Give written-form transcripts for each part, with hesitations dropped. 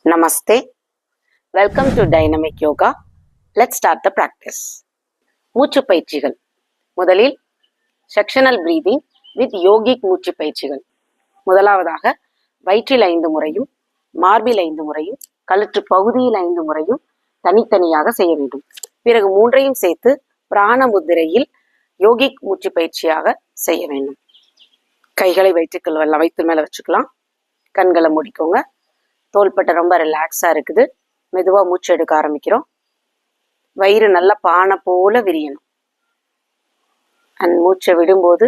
Namaste. Welcome to Dynamic Yoga. Let's start the practice. மூச்சு பயிற்சிகள். முதலில் செக்ஷனல் பிரீதிங் வித் யோகிக் மூச்சு பயிற்சிகள். முதலாவதாக வயிற்றில் 5 முறையும், மார்பில் 5 முறையும், கழுத்து பகுதியில் 5 முறையும் தனித்தனியாக செய்ய வேண்டும். பிறகு 3ஐயும் சேர்த்து பிராண முத்திரையில் யோகிக் மூச்சு பயிற்சியாக செய்ய வேண்டும். கைகளை வயிற்று மேல வச்சுக்கலாம். கண்களை மூடிக்கோங்க. தோள்பட்டை ரொம்ப ரிலாக்ஸாக இருக்குது. மெதுவாக மூச்சு எடுக்க ஆரம்பிக்கிறோம். வயிறு நல்லா பானை போல விரியணும். மூச்சை விடும்போது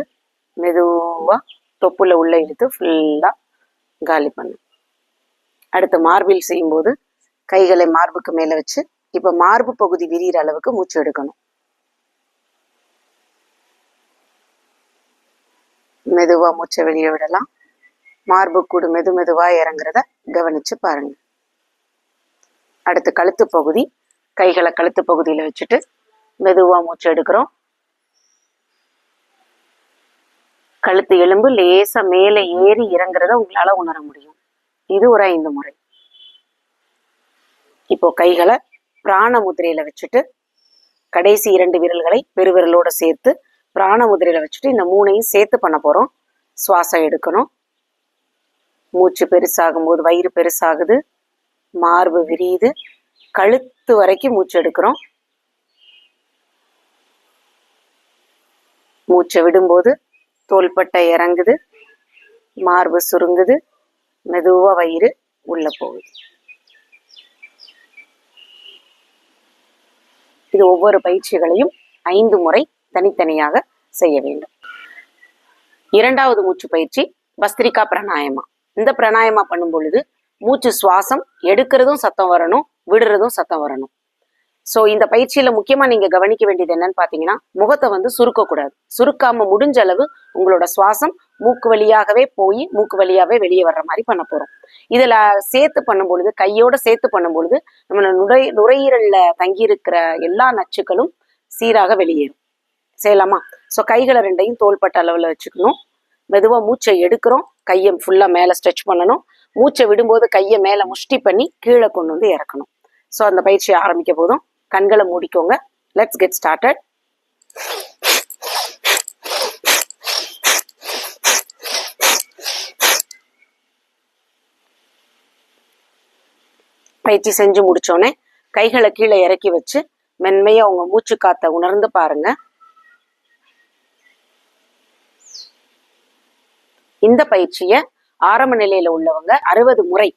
மெதுவாக தொப்புல உள்ள இழுத்து ஃபுல்லாக காலி பண்ணும். அடுத்து மார்பில் செய்யும்போது கைகளை மார்புக்கு மேலே வச்சு இப்போ மார்பு பகுதி விரிகிற அளவுக்கு மூச்சு எடுக்கணும். மெதுவாக மூச்சை வெளியே விடலாம். மார்பு கூடு மெதுவாக இறங்குறத கவனிச்சு பாருங்க. அடுத்து கழுத்து பகுதி, கைகளை கழுத்து பகுதியில் வச்சுட்டு மெதுவாக மூச்சு எடுக்கிறோம். கழுத்து எலும்பு லேசா மேலே ஏறி இறங்குறத உங்களால உணர முடியும். இது ஒரு 5 முறை. இப்போ கைகளை பிராண முதிரையில வச்சுட்டு கடைசி 2 விரல்களை பெருவிரலோட சேர்த்து பிராண முதிரையில வச்சுட்டு இந்த 3ஐயும் சேர்த்து பண்ண போறோம். சுவாசம் எடுக்கணும். மூச்சு பெருசாகும் போது வயிறு பெருசாகுது, மார்பு விரியுது, கழுத்து வரைக்கும் மூச்சு எடுக்கிறோம். மூச்சை விடும்போது தோள்பட்டை இறங்குது, மார்பு சுருங்குது, மெதுவா வயிறு உள்ள போகுது. இது ஒவ்வொரு பயிற்சிகளையும் 5 முறை தனித்தனியாக செய்ய வேண்டும். 2வது மூச்சு பயிற்சி பஸ்திரிகா பிராணாயமா. இந்த பிராணாயமா பண்ணும் பொழுது மூச்சு சுவாசம் எடுக்கிறதும் சத்தம் வரணும், விடுறதும் சத்தம் வரணும். ஸோ இந்த பயிற்சியில முக்கியமா நீங்க கவனிக்க வேண்டியது என்னன்னு பாத்தீங்கன்னா, முகத்தை சுருக்கக்கூடாது. சுருக்காம முடிஞ்ச அளவு உங்களோட சுவாசம் மூக்கு வழியாகவே போய் மூக்கு வழியாவே வெளியே வர்ற மாதிரி பண்ண போறோம். இதுல சேர்த்து பண்ணும் பொழுது, கையோட சேர்த்து பண்ணும் பொழுது நம்ம நுரையீரல்ல தங்கியிருக்கிற எல்லா நச்சுக்களும் சீராக வெளியேறும். செய்யலாமா? ஸோ கைகளை 2ஐயும் தோள்பட்ட அளவுல வச்சுக்கணும். மெதுவா மூச்சை எடுக்கிறோம். கையை ஃபுல்லா மேல ஸ்ட்ரெச் பண்ணணும். மூச்சை விடும்போது கையை மேல முஷ்டி பண்ணி கீழே கொண்டு வந்து இறக்கணும். ஸோ அந்த பயிற்சியை ஆரம்பிக்க போதும். கண்களை மூடிக்கோங்க. Let's get started. பயிற்சி செஞ்சு முடிச்சோடனே கைகளை கீழே இறக்கி வச்சு மென்மையா உங்க மூச்சு காத்த உணர்ந்து பாருங்க. இந்த பயிற்சியை ஆரம்ப நிலையில உள்ளவங்க 60 முறை